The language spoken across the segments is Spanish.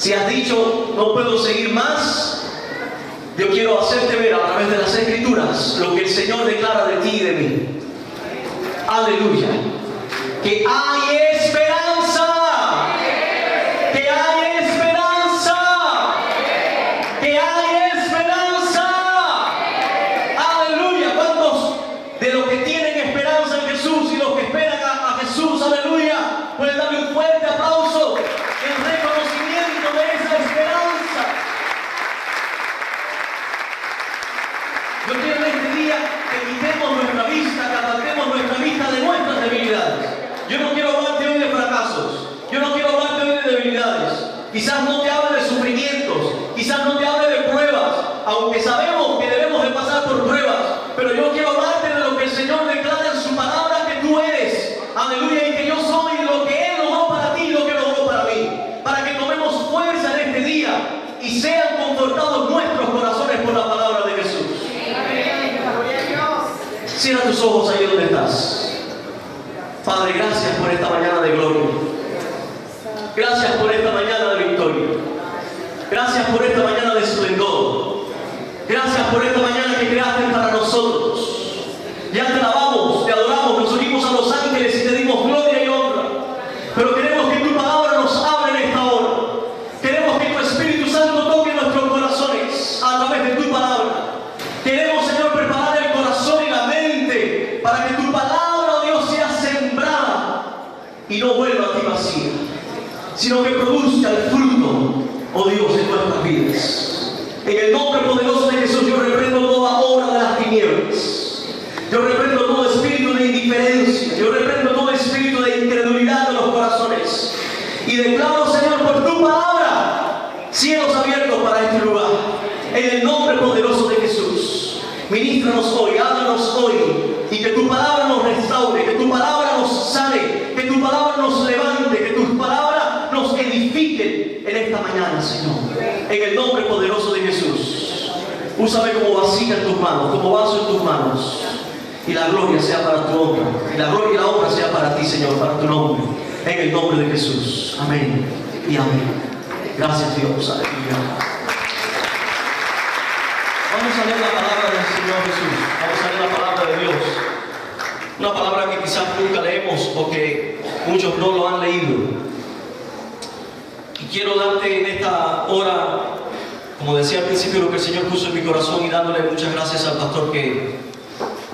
Si has dicho, no puedo seguir más, yo quiero hacerte ver a través de las Escrituras lo que el Señor declara de ti y de mí. Aleluya. Que hay esperanza. Que hay esperanza. Que hay esperanza. Aleluya. ¿Cuántos de los que tienen esperanza en Jesús y los que esperan a Jesús, aleluya, pueden darle un fuerte aplauso en reconocimiento de esa esperanza? Yo quiero en este día que quitemos nuestra vista, que apartemos nuestra vista de nuestras debilidades. Yo no quiero hablarte hoy de fracasos. Yo no quiero hablarte hoy de debilidades. Quizás no te hable de sufrimientos. Quizás no te hable de pruebas. Aunque sabemos que debemos de pasar por pruebas. Pero yo quiero hablarte de lo que el Señor declara en su palabra que tú eres. Aleluya. Y que yo soy lo que Él logró para ti y lo que logró para mí. Para que tomemos fuerza en este día y sean confortados nuestros corazones por la palabra de Jesús. Cierra tus ojos ahí donde estás. Padre, gracias por esta mañana de gloria. Gracias por esta mañana de victoria. Gracias por esta mañana de esplendor. Gracias por esta mañana que creaste para nosotros. Ya te alabamos, te adoramos, nos unimos a los ángeles y te dimos gloria y honra. Pero queremos que tu palabra nos hable en esta hora. Queremos que tu Espíritu Santo toque nuestros corazones a través de tu palabra. Queremos, Señor, preparar el corazón y la mente para que tu palabra, oh Dios, sea sembrada y no vuelva a ti vacía, sino que produzca el fruto, oh Dios, en nuestras vidas. En el nombre poderoso de Jesús, yo reprendo toda obra de las tinieblas. Yo reprendo todo espíritu de indiferencia. Yo reprendo todo espíritu de incredulidad de los corazones. Y declaro, Señor, por tu palabra, cielos abiertos para este lugar. En el nombre poderoso de Jesús. Ministranos hoy, háblanos hoy. Y que tu palabra nos restaure, que tu palabra nos sane, que tu palabra nos levante, que tus palabras nos edifiquen en esta mañana, Señor. En el nombre poderoso de Jesús. Úsame como vasija en tus manos, como vaso en tus manos. Y la gloria sea para tu honra. Y la gloria y la honra sea para ti, Señor, para tu nombre. En el nombre de Jesús. Amén y amén. Gracias, Dios. Aleluya. Vamos a leer la palabra del Señor Jesús. Vamos a leer la palabra de Dios. Una palabra que quizás nunca leemos o que muchos no lo han leído. Y quiero darte en esta hora, como decía al principio, lo que el Señor puso en mi corazón, y dándole muchas gracias al pastor que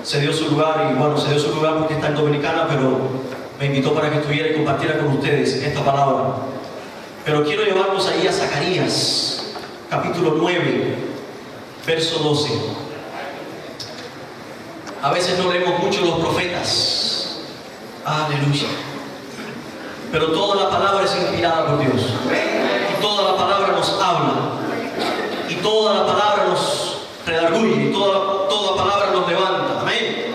se dio su lugar. Y bueno, se dio su lugar porque está en Dominicana, pero me invitó para que estuviera y compartiera con ustedes esta palabra. Pero quiero llevarnos ahí a Zacarías, capítulo 9, verso 12. A veces no leemos mucho los profetas. Aleluya. Pero toda la palabra es inspirada por Dios. Y toda la palabra nos habla. Y toda la palabra nos redarguye. Y toda palabra nos levanta. Amén.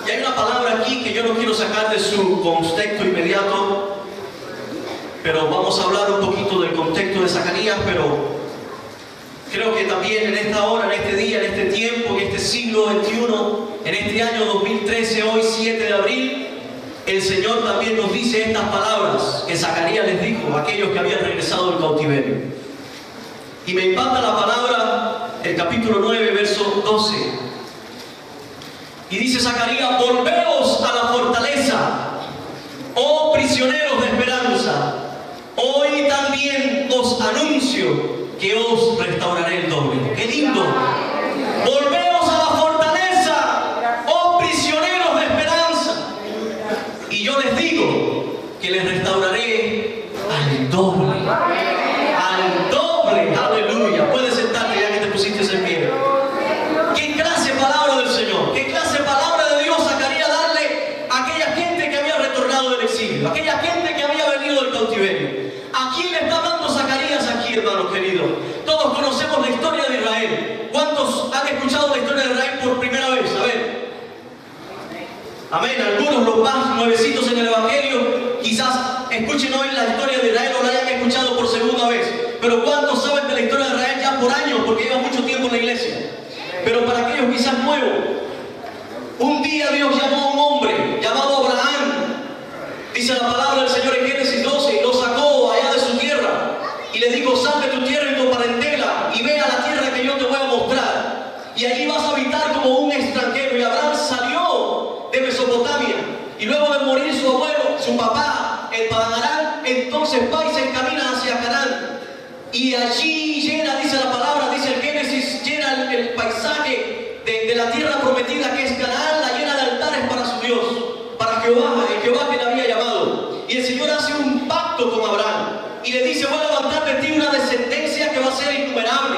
Y hay una palabra aquí que yo no quiero sacar de su contexto inmediato. Pero vamos a hablar un poquito del contexto de Zacarías, pero creo que también en esta hora, en este día, en este tiempo, en este siglo XXI, en este año 2013, hoy 7 de abril, el Señor también nos dice estas palabras que Zacarías les dijo a aquellos que habían regresado del cautiverio. Y me impacta la palabra, el capítulo 9, verso 12. Y dice Zacarías: volveos a la fortaleza, oh prisioneros de esperanza. Hoy también os anuncio que os restauraré el doble. ¡Qué lindo! Volveos a la fortaleza, oh prisioneros de esperanza. Y yo les digo que les restauraré al doble. Al doble. Aleluya. Puedes sentarte ya que te pusiste en pie. ¿Qué clase de palabra del Señor? ¿Qué clase de palabra de Dios Zacarías darle a aquella gente que había retornado del exilio? Aquella gente que había venido del cautiverio. ¿A quién le está hablando Zacarías aquí, hermanos queridos? Todos conocemos la historia de Israel. ¿Cuántos han escuchado la historia de Israel por primera vez? A ver. Amén. Algunos, los más nuevecitos en el Evangelio, quizás escuchen hoy la historia de Israel o la hayan escuchado por segunda vez. Pero ¿cuántos saben de la historia de Israel ya por años? Porque llevan mucho tiempo en la iglesia. Pero para aquellos quizás nuevos, un día Dios llamó a un hombre llamado Abraham. Dice la palabra del Señor en Génesis 12, y lo sacó allá de su tierra y le dijo: sal de tu tierra y tu parentela y ve a la tierra que yo te voy a mostrar, y allí vas a habitar como un extranjero. Y Abraham salió de Mesopotamia, y luego de morir su abuelo, su papá, el Padán Aram, entonces va y se encamina hacia Canaán, y allí llena, dice la palabra, dice el Génesis, llena el paisaje de la tierra prometida que es Canaán, la llena de altares para su Dios, para Jehová, el Jehová que le había llamado. Y el Señor hace un pacto con Abraham y le dice: voy a levantar de ti una descendencia que va a ser innumerable,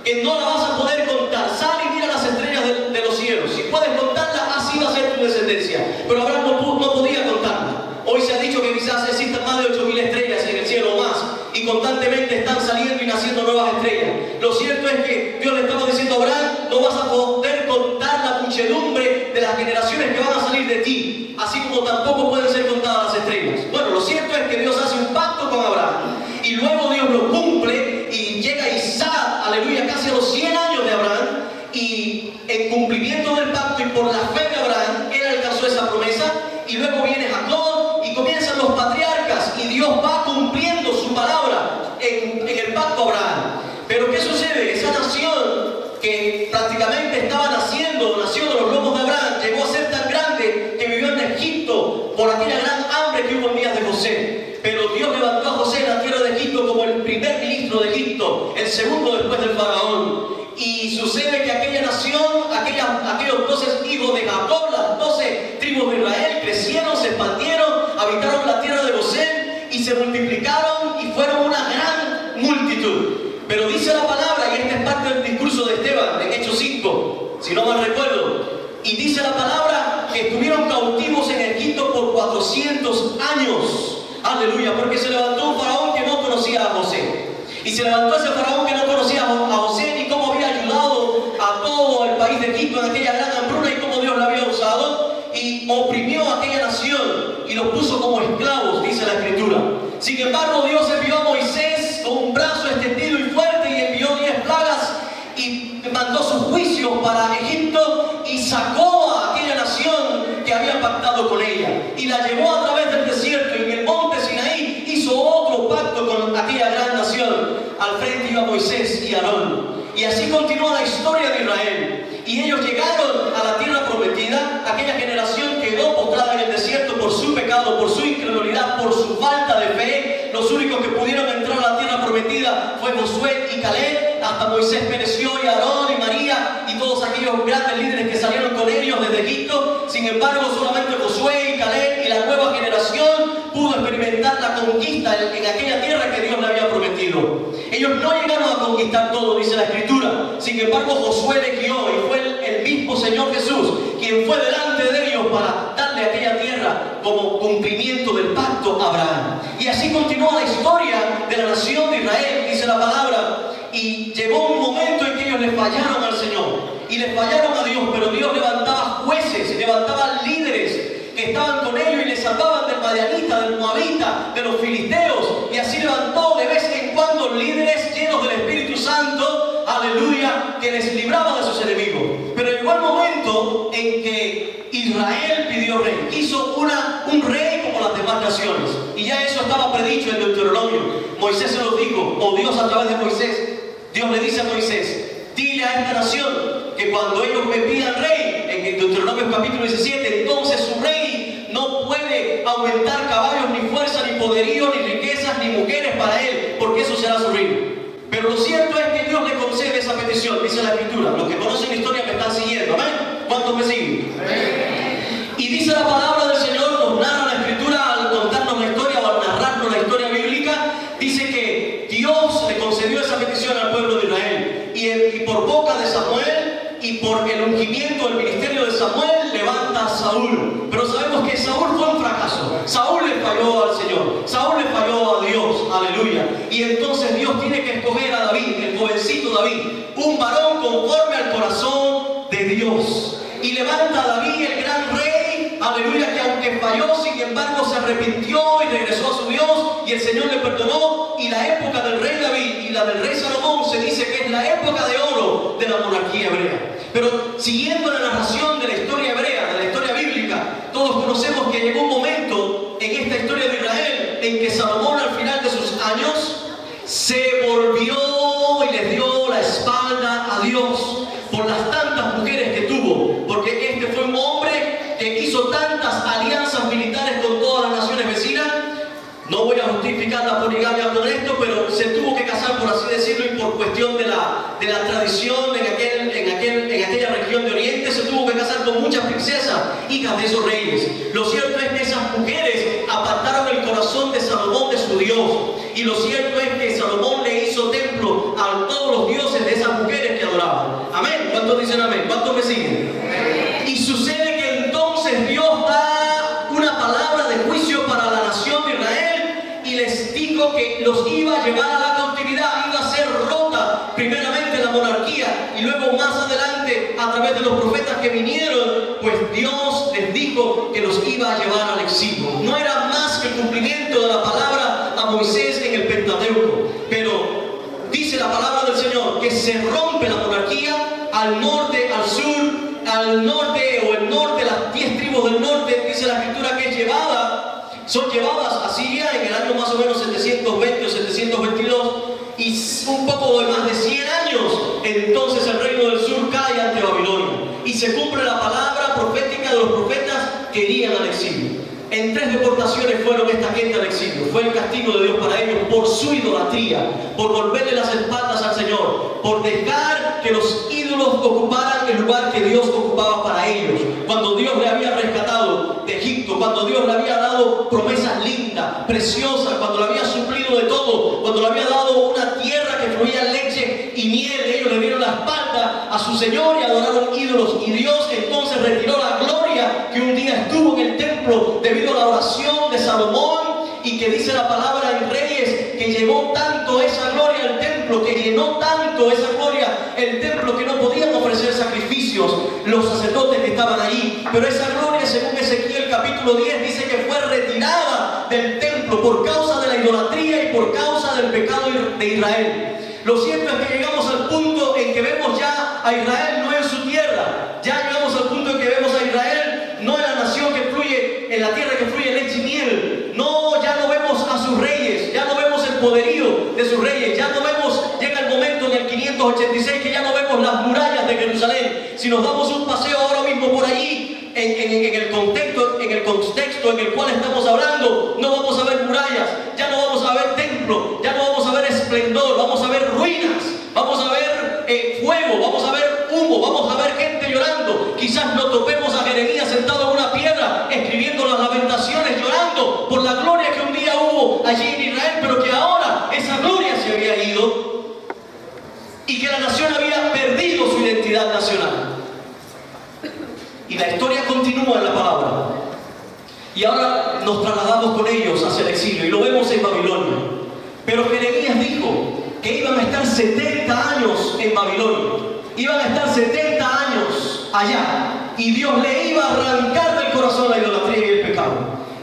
que no la vas a poder contar. Sal y mira las estrellas de los cielos, si puedes contarlas, así va a ser tu descendencia. Pero Abraham no podía contarla. Hoy se ha dicho que quizás existan más de 8.000 estrellas en el cielo o más, y constantemente están saliendo y naciendo nuevas estrellas. Lo cierto es que Dios le estaba diciendo a Abraham: no vas a poder contar la muchedumbre de las generaciones que van a salir de ti, así como tampoco pueden ser contadas las estrellas. Bueno, lo cierto es que Dios hace un pacto con Abraham, y luego Dios lo cumple, y llega Isaac, aleluya, casi a los 100 años de Abraham, y en cumplimiento del pacto y por la fe de Abraham, él alcanzó esa promesa. Y luego viene Jacob y comienzan los patriarcas, y Dios va cumpliendo su palabra en el pacto a Abraham. Pero ¿qué sucede? Esa nación que prácticamente estaba naciendo, nació de los lomos de Abraham, llegó a ser tan grande que vivió en Egipto por aquella gran hambre que hubo en días de José. Pero Dios levantó a José en la tierra de Egipto como el primer ministro de Egipto, el segundo después del faraón. Y sucede que aquella nación, aquellos 12 hijos de Jacob, las 12 tribus de Israel, crecieron, se expandieron, habitaron la tierra de Gosén y se multiplicaron y fueron una gran multitud. Pero dice la palabra, y esta es parte del discurso de Esteban en Hechos 5, si no mal recuerdo, y dice la palabra que estuvieron cautivos en Egipto por 400 años. Aleluya, porque se levantó un faraón que no conocía a José. Y se levantó ese faraón que no conocía a José ni cómo había ayudado a todo el país de Egipto en aquella gran hambruna y cómo Dios lo había usado, y oprimió a aquella nación y los puso como esclavos, dice la Escritura. Sin embargo, Dios envió a Moisés con un brazo extendido y fuerte, y envió 10 plagas y mandó sus juicios para Egipto, y sacó a aquella nación que había pactado con ella y la llevó a través del desierto, y en el monte Sinaí hizo otro pacto con aquella gran nación. Al frente iba Moisés y Aarón, y así continúa la historia de Israel. Y ellos llegaron a la tierra prometida. Aquella generación quedó postrada en el desierto por su pecado, por su incredulidad, por su falta de fe. Los únicos que pudieron entrar a la tierra prometida fue Josué y Caleb. Hasta Moisés pereció, y Aarón y María y todos aquellos grandes líderes que salieron con ellos desde Egipto. Sin embargo, solamente Josué y Caleb y la nueva generación pudo experimentar la conquista en aquella tierra que Dios le había prometido. Ellos no llegaron a conquistar todo, dice la Escritura. Sin embargo, Josué les guió, y fue el mismo Señor Jesús quien fue delante de ellos para darle aquella tierra como cumplimiento del pacto a Abraham. Y así continúa la historia de la nación de Israel, dice la palabra. Y llegó un momento en que ellos le fallaron al Señor y le fallaron a Dios, pero Dios levantaba jueces, levantaba líderes que estaban con ellos y les salvaban del madianita, del moabita, de los filisteos. Y así levantó de vez en cuando líderes llenos del Espíritu Santo, aleluya, que les libraba de sus enemigos. Pero llegó el momento en que Israel pidió rey, quiso un rey como las demás naciones, y ya eso estaba predicho en Deuteronomio. Moisés se lo dijo, o Dios a través de Moisés. Dios le dice a Moisés: dile a esta nación que cuando ellos me pidan rey, en Deuteronomio capítulo 17, entonces su rey no puede aumentar caballos, ni fuerza, ni poderío, ni riquezas, ni mujeres para él, porque eso será su reino. Pero lo cierto es que Dios le concede esa petición, dice la Escritura. Los que conocen la historia me están siguiendo, ¿amén? ¿Cuántos me siguen? ¿Amén? Y dice la palabra del Señor, nos narra la Escritura al contarnos la historia o al narrarnos la historia bíblica. Dice que Dios le concedió esa petición al pueblo de Israel, y por boca de Samuel y por el ungimiento del ministerio de Samuel levanta a Saúl. Pero sabemos que Saúl fue un fracaso. Saúl le falló al Señor, Saúl le falló a Dios, aleluya. Y entonces Dios tiene que escoger a David, el jovencito David, un varón conforme al corazón de Dios. Y levanta a David, el gran rey, aleluya, que aunque falló, sin embargo se arrepintió y regresó a su Dios, y el Señor le perdonó. Y la época del rey David y la del rey Salomón se dice que es la época de oro de la monarquía hebrea. Pero siguiendo la narración de la historia hebrea, de la historia bíblica, todos conocemos que llegó un momento en esta historia de Israel en que Salomón, al final de sus años, se volvió y le dio la espalda a Dios por las tantas mujeres que tuvo, porque este fue un hombre que hizo tantas alianzas militares con todas las naciones vecinas. No voy a justificar la poligamia con esto, pero se tuvo que casar, por así decirlo, y por cuestión de la tradición en aquella región de Oriente, se tuvo que casar con muchas princesas, hijas de esos reyes. Lo cierto es que esas mujeres apartaron el corazón de Salomón de su Dios. Y lo cierto es que Salomón le hizo templo a todos los dioses de esas mujeres que adoraban. Amén. ¿Cuántos dicen amén? ¿Cuántos me siguen? Amén. Y sucede que entonces Dios da una palabra de juicio para la nación de Israel y les dijo que los iba a llevar a la cautividad, iba a ser rota primeramente la monarquía y luego más adelante a través de los profetas que vinieron, pues Dios les dijo que los iba a llevar al exilio. No era más que el cumplimiento de la palabra a Moisés en el Pentateuco, pero dice la palabra del Señor que se rompe la monarquía al norte, al sur, al norte o el norte, las 10 tribus del norte, dice la escritura que es son llevadas a Siria en el año más o menos 720 o 722 y un poco de más de 100 años, entonces el reino del sur cae ante Babilonia y se cumple la palabra profética de los profetas que irían al exilio. En 3 deportaciones fueron esta gente al exilio. Fue el castigo de Dios para ellos por su idolatría, por volverle las espaldas al Señor, por dejar que los ídolos ocuparan el lugar que Dios ocupaba para ellos. Cuando Dios le había rescatado de Egipto, cuando Dios le había dado promesas lindas, preciosas, cuando le había suplido de todo, cuando le había dado una tierra que fluía leche y miel, ellos le dieron la espalda a su Señor y adoraron ídolos. Y Dios entonces retiró la gloria que un día estuvo en el templo debido a la oración de Salomón, y que dice la palabra en Reyes que llevó tanto esa gloria al templo, que llenó tanto esa gloria el templo, que no podían ofrecer sacrificios los sacerdotes que estaban allí. Pero esa gloria, según Ezequiel capítulo 10, dice que fue retirada del templo por causa de la idolatría y por causa del pecado de Israel. Lo cierto es que llegamos al punto en que vemos ya a Israel no en su tierra, ya llegamos al punto en que vemos a Israel no en la nación que fluye, en la tierra que fluye leche y miel. No, ya no vemos a sus reyes, ya no vemos el poderío de sus reyes, ya no vemos, llega el momento en el 586 que ya no vemos las murallas de Jerusalén. Si nos damos un paseo ahora mismo por allí, en el contexto en el cual estamos hablando, no vamos a ver murallas, ya no vamos a ver templo, ya no vamos a ver esplendor, vamos a ver ruinas, vamos a ver fuego, vamos a ver humo, vamos a ver gente llorando. Quizás no topemos a Jeremías sentado en una piedra escribiendo las lamentaciones, llorando por la gloria que un día hubo allí en Israel, pero que ahora esa gloria se había ido y que la nación había perdido su identidad nacional. Y la historia continúa en la palabra. Y ahora nos trasladamos con ellos hacia el exilio y lo vemos en Babilonia. Pero Jeremías dijo que iban a estar 70 años en Babilonia. Iban a estar 70 años allá. Y Dios le iba a arrancar del corazón la idolatría y el pecado.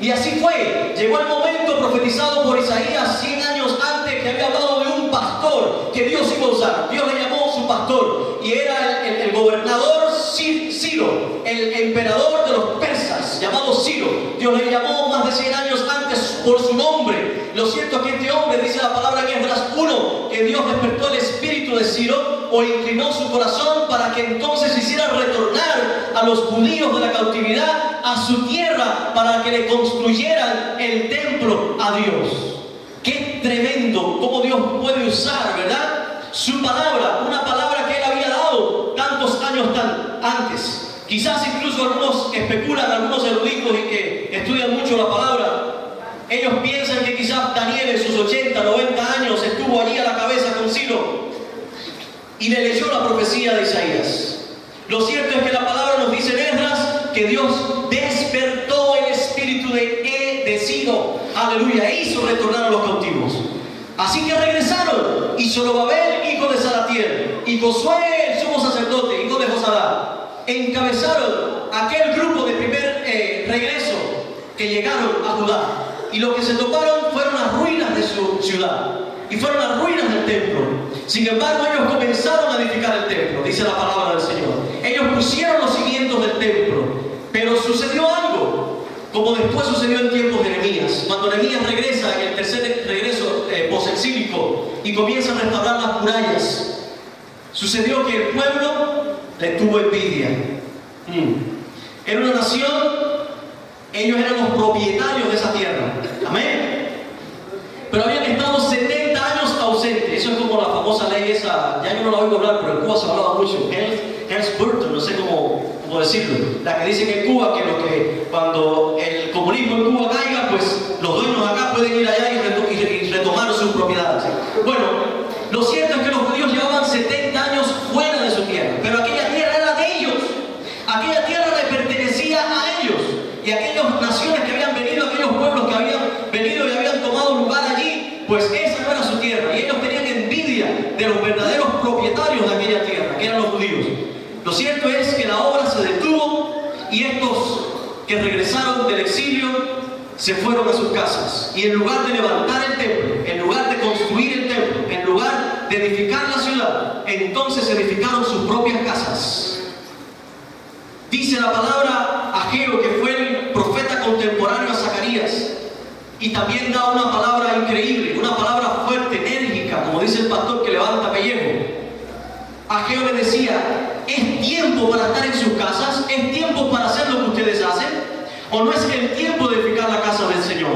Y así fue. Llegó el momento profetizado por Isaías 100 años antes, que había hablado de un pastor que Dios iba a usar. Dios le llamó su pastor. Y era el gobernador Ciro, el emperador de los persas, llamado Ciro. Dios le llamó más de 100 años antes por su nombre. Lo cierto es que este hombre, dice la palabra en Esdras 1, que Dios despertó el espíritu de Ciro o inclinó su corazón para que entonces hiciera retornar a los judíos de la cautividad a su tierra, para que le construyeran el templo a Dios. Qué tremendo cómo Dios puede usar, ¿verdad?, su palabra, una palabra que Él había dado tantos años antes. Quizás incluso algunos especulan, algunos eruditos y que estudian mucho la palabra, ellos piensan que quizás Daniel en sus 80, 90 años estuvo allí a la cabeza con Ciro y le leyó la profecía de Isaías. Lo cierto es que la palabra nos dice en Esdras que Dios despertó el espíritu de Ciro, aleluya, e hizo retornar a los cautivos. Así que regresaron, y Zorobabel, hijo de Salatiel, y Josué, el sumo sacerdote, hijo de Josadá, encabezaron aquel grupo de primer regreso que llegaron a Judá. Y lo que se toparon fueron las ruinas de su ciudad, y fueron las ruinas del templo. Sin embargo, ellos comenzaron a edificar el templo, dice la palabra del Señor. Ellos pusieron los cimientos del templo, pero sucedió algo. Como como después sucedió en tiempos de Nehemías. Cuando Nehemías regresa en el tercer regreso posexílico y comienza a restaurar las murallas, sucedió que el pueblo le tuvo envidia. Era una nación, ellos eran los propietarios de esa tierra. Amén. Pero habían estado 70 años ausentes. Eso es como la famosa ley esa, ya yo no la oigo hablar, pero en Cuba se hablaba mucho. Helms-Burton, no sé cómo decirlo. La que dice que en Cuba, que cuando el comunismo en Cuba caiga, pues los dueños acá pueden ir allá y retomar sus propiedades. Bueno, lo cierto es que los judíos llevaban 70 años fuera de su tierra, pero aquella tierra era de ellos. Aquella tierra le pertenecía a ellos. Y aquellas naciones que habían venido, aquellos pueblos que habían venido y habían tomado lugar allí, pues esa no era su tierra. Y ellos tenían envidia de los verdaderos propietarios de aquella tierra, que eran los judíos. Lo cierto es que la obra se detuvo y estos que regresaron del exilio se fueron a sus casas. Y en lugar de levantar el templo, en lugar de construir el templo, en lugar de edificar la ciudad, entonces edificaron sus propias casas. Dice la palabra Ageo, que fue el profeta contemporáneo a Zacarías, y también da una palabra increíble, una palabra fuerte, enérgica, como dice el pastor que levanta pellejo. Ageo le decía: ¿es tiempo para estar en sus casas? ¿Es tiempo para hacer lo que ustedes hacen? ¿O no es el tiempo de edificar la casa del Señor?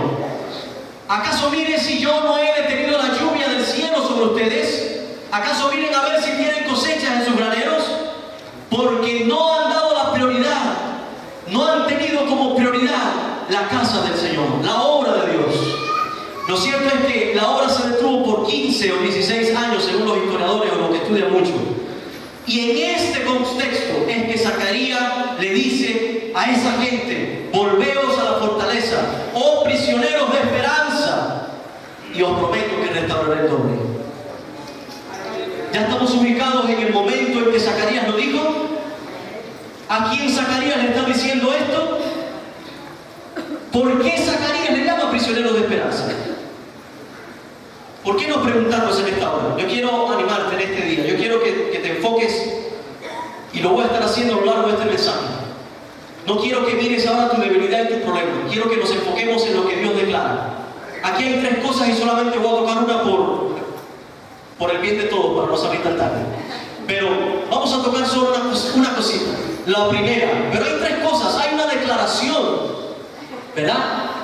¿Acaso miren si yo no he detenido la lluvia del cielo sobre ustedes? ¿Acaso miren a ver si tienen cosechas en sus graneros? Porque no han dado la prioridad, no han tenido como prioridad la casa del Señor, la obra de Dios. Lo cierto es que la obra se detuvo por 15 o 16 años, según los historiadores o los que estudian mucho. Y en este contexto es que Zacarías le dice a esa gente: volveos a la fortaleza, oh prisioneros de esperanza, y os prometo que restauraré el doble. Ya estamos ubicados en el momento en que Zacarías lo dijo. ¿A quién Zacarías le está diciendo esto? ¿Por qué Zacarías le llama prisioneros de esperanza? ¿Por qué nos preguntamos en esta hora? Yo quiero animarte en este día. Yo quiero que te enfoques, y lo voy a estar haciendo a lo largo de este mensaje. No quiero que mires ahora tu debilidad y tu problema. Quiero que nos enfoquemos en lo que Dios declara. Aquí hay 3 cosas y solamente voy a tocar una por el bien de todos, para no salir tan tarde. Pero vamos a tocar solo una cosita. La primera, pero hay 3 cosas. Hay una declaración, ¿verdad?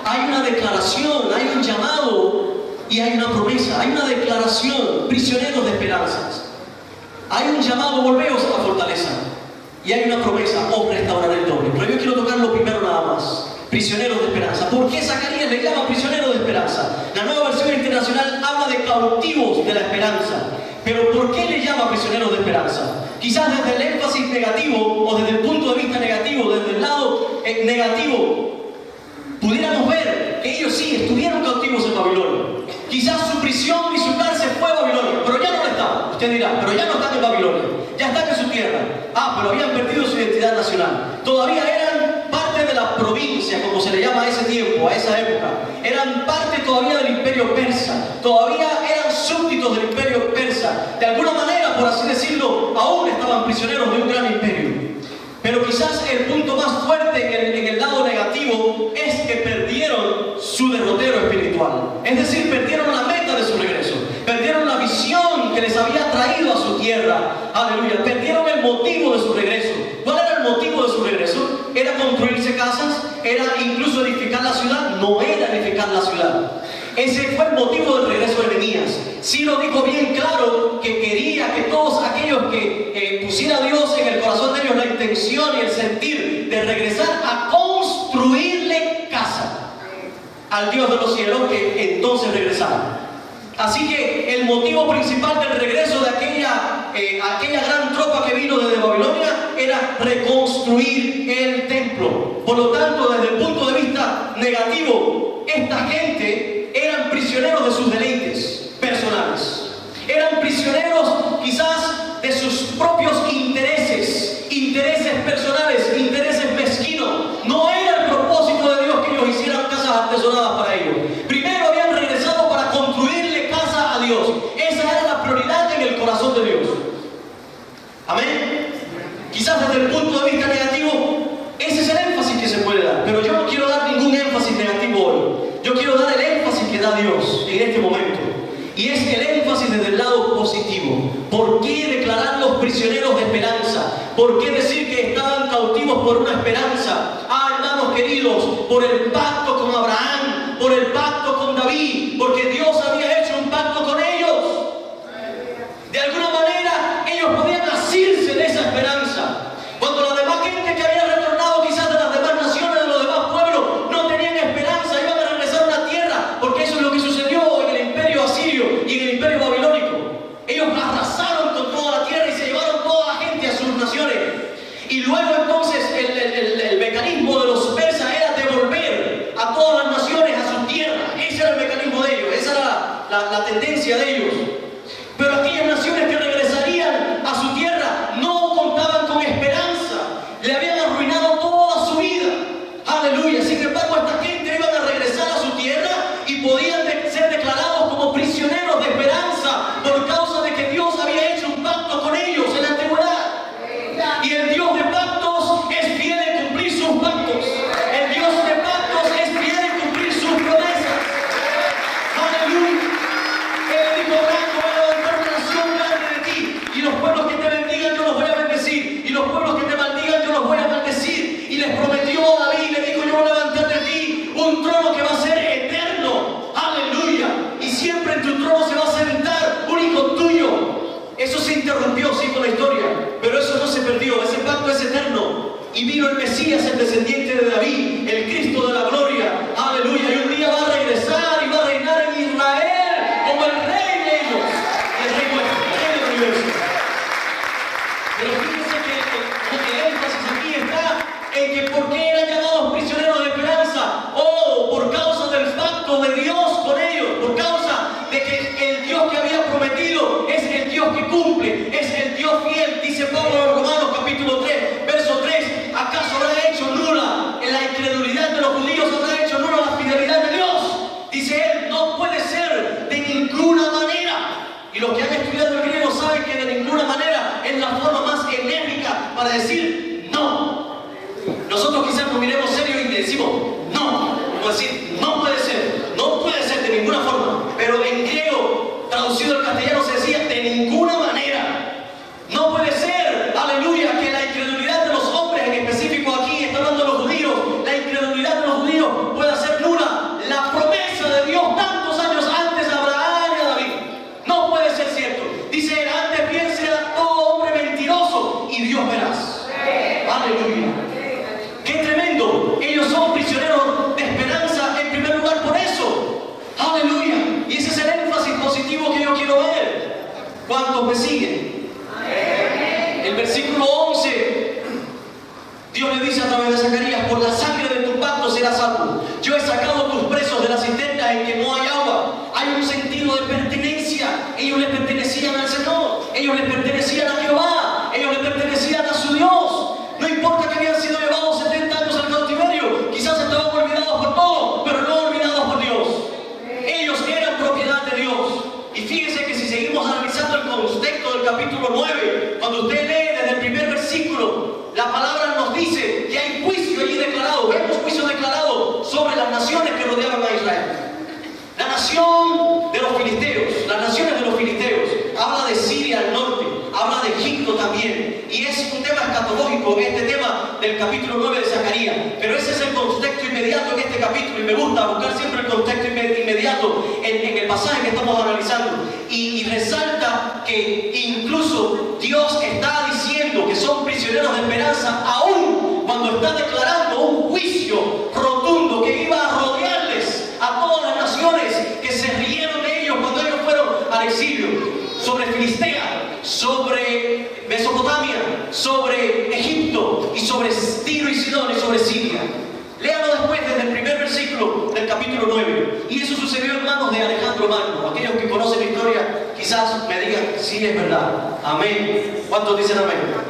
Hay una declaración, hay un llamado y hay una promesa. Hay una declaración: prisioneros de esperanzas. Hay un llamado: volveos a la fortaleza. Y hay una promesa: os restauraré el doble. Pero yo quiero tocar lo primero nada más: prisioneros de esperanza. ¿Por qué Zacarías le llama prisioneros de esperanza? La Nueva Versión Internacional habla de cautivos de la esperanza. Pero ¿por qué le llama prisioneros de esperanza? Quizás desde el énfasis negativo, o desde el punto de vista negativo, desde el lado negativo, pudiéramos ver que ellos sí estuvieron cautivos en Babilonia. Quizás su prisión y su cárcel fue Babilonia, pero ya no lo están. Usted dirá: pero ya no están en Babilonia, ya están en su tierra. Pero habían perdido su identidad nacional. Todavía eran parte de la provincia, como se le llama a ese tiempo, a esa época. Eran parte todavía del imperio persa. Todavía eran súbditos del imperio persa. De alguna manera, por así decirlo, aún estaban prisioneros de un gran imperio. Pero quizás el punto más fuerte en el lado negativo es que perdieron su derrotero espiritual. Es decir, perdieron la meta de su regreso. Perdieron la visión que les había traído a su tierra. Aleluya. Perdieron el motivo de su regreso. ¿Cuál era el motivo de su regreso? ¿Era construirse casas? ¿Era incluso edificar la ciudad? No era edificar la ciudad. Ese fue el motivo del regreso de Nehemías. Sí lo dijo bien claro, que quería que todos aquellos que pusiera a Dios en el corazón de ellos la intención y el sentir de regresar a construirle casa al Dios de los cielos, que entonces regresaron. Así que el motivo principal del regreso de aquella gran tropa que vino desde Babilonia era reconstruir el templo. Por lo tanto, desde el punto de vista negativo, esta gente eran prisioneros de sus deleites personales. Eran prisioneros quizás de sus propios intereses personales, intereses mezquinos. No era el propósito de Dios que ellos hicieran casas artesonadas para ellos. Primero habían regresado para construirle casa a Dios. Esa era la prioridad en el corazón de Dios. Amén. Quizás desde el punto de vista negativo, ese es el énfasis que se puede dar. Pero yo no quiero dar ningún énfasis da Dios en este momento. Y es el énfasis desde el lado positivo. ¿Por qué declararlos prisioneros de esperanza? ¿Por qué decir que estaban cautivos por una esperanza? Hermanos queridos, por el pacto con Abraham, por el pacto con David, porque Dios había hecho un pacto con ellos. De alguna manera, ellos podían asirse de esa esperanza. Cuando la demás gente que había retornado quizás de las demás naciones, de los demás pueblos, no tenían esperanza, iban a regresar a una tierra, porque eso es lo que sucedió en el imperio asirio y en el imperio babilónico. Ellos arrasaron con toda la tierra y se llevaron toda la gente a sus naciones. Y luego entonces el mecanismo de los persas era devolver a todas las naciones a su tierra. Ese era el mecanismo de ellos, esa era la tendencia de ellos. Pero aquellas naciones que regresarían a su tierra no contaban con esperanza, le habían arruinado toda su vida. Aleluya. Sin embargo, esta gente iban a regresar a su tierra y podían ser declarados como prisioneros de esperanza por causa de que Dios había hecho un pacto con ellos en la antigüedad. Y el Dios de pactos es fiel en cumplir sus pactos. El Dios de pactos es fiel en cumplir sus promesas. Aleluya. Él dijo: voy a levantar una nación grande de ti, y los pueblos que te bendigan yo los voy a bendecir, y los pueblos que te maldigan yo los voy a maldecir. Y les prometió a David, le dijo: yo voy a levantar de ti un trono que va a ser eterno. Aleluya. Y siempre en tu trono se va a sentar un hijo tuyo. Eso se interrumpió, sí, con la historia, pero eso no se perdió. Ese pacto es eterno. Y vino el Mesías, el descendiente de David, el Cristo de la gloria. Aleluya. Y un día va a regresar y va a reinar en Israel como el rey de ellos, el rey nuestro, el rey del universo. Pero fíjense que el énfasis aquí está en que ¿por qué eran llamados prisioneros de esperanza? Por causa del pacto de Dios con ellos, por causa de que el Dios que había prometido es el Dios que cumple, es el Dios fiel. Dice Pablo en Romanos capítulo 3, verso 3, ¿acaso habrá hecho nula en la incredulidad de los judíos, habrá hecho nula la fidelidad de Dios? Dice él: no puede ser de ninguna manera. Y los que han estudiado el griego saben que de ninguna manera es la forma más enérgica para decir no. Nosotros quizás nos miremos serios y decimos no, como decir no puede ser de ninguna forma. Pero en griego, traducido al castellano, se decía de ninguna manera. No puede ser, aleluya, que la incredulidad de los hombres, en específico aquí está hablando de los judíos, la incredulidad de los judíos pueda ser nula la promesa de Dios tantos años antes a Abraham y a David. No puede ser cierto. Dice: antes bien sea todo hombre mentiroso y Dios verás. Aleluya. ¡Qué tremendo! Ellos son prisioneros de esperanza en primer lugar por eso. ¡Aleluya! Y ese es el énfasis positivo que yo quiero ver. ¿Cuántos me siguen? El versículo 11, Dios le dice a través de Zacarías: por la sangre de tu pacto serás salvo. Yo he sacado tus presos de las cisternas en que no hay agua. Hay un sentido de pertenencia. Ellos le pertenecían al Señor, ellos le pertenecían a Jehová, ellos le pertenecían a su Dios. No importa que habían sido llevados 70 años al cautiverio, quizás estaban olvidados por todo, pero no olvidados por Dios. Ellos eran propiedad de Dios. Y fíjense que si seguimos analizando el contexto del capítulo 9, cuando usted lee desde el primer versículo, la palabra nos dice que hay juicio allí declarado. Vemos juicio declarado sobre las naciones que rodeaban a Israel. La nación de los filisteos, las naciones de los filisteos, habla de Siria al norte, habla de Egipto también, y es un tema escatológico este tema del capítulo 9 de Zacarías. Pero ese es el contexto inmediato en este capítulo, y me gusta buscar siempre el contexto inmediato en el pasaje que estamos analizando. Y resalta que incluso Dios está diciendo que son prisioneros de esperanza aún cuando está declarando un juicio rotundo que iba a rodearles a todas las naciones que se rieron de ellos cuando ellos fueron al exilio, sobre Filistea, sobre Mesopotamia, sobre Egipto y sobre Tiro y Sidón y sobre Siria. Léalo después desde el primer versículo del capítulo 9. Y eso sucedió en manos de Alejandro Magno. Aquellos que conocen la historia quizás me digan: sí, es verdad. Amén. ¿Cuántos dicen amén?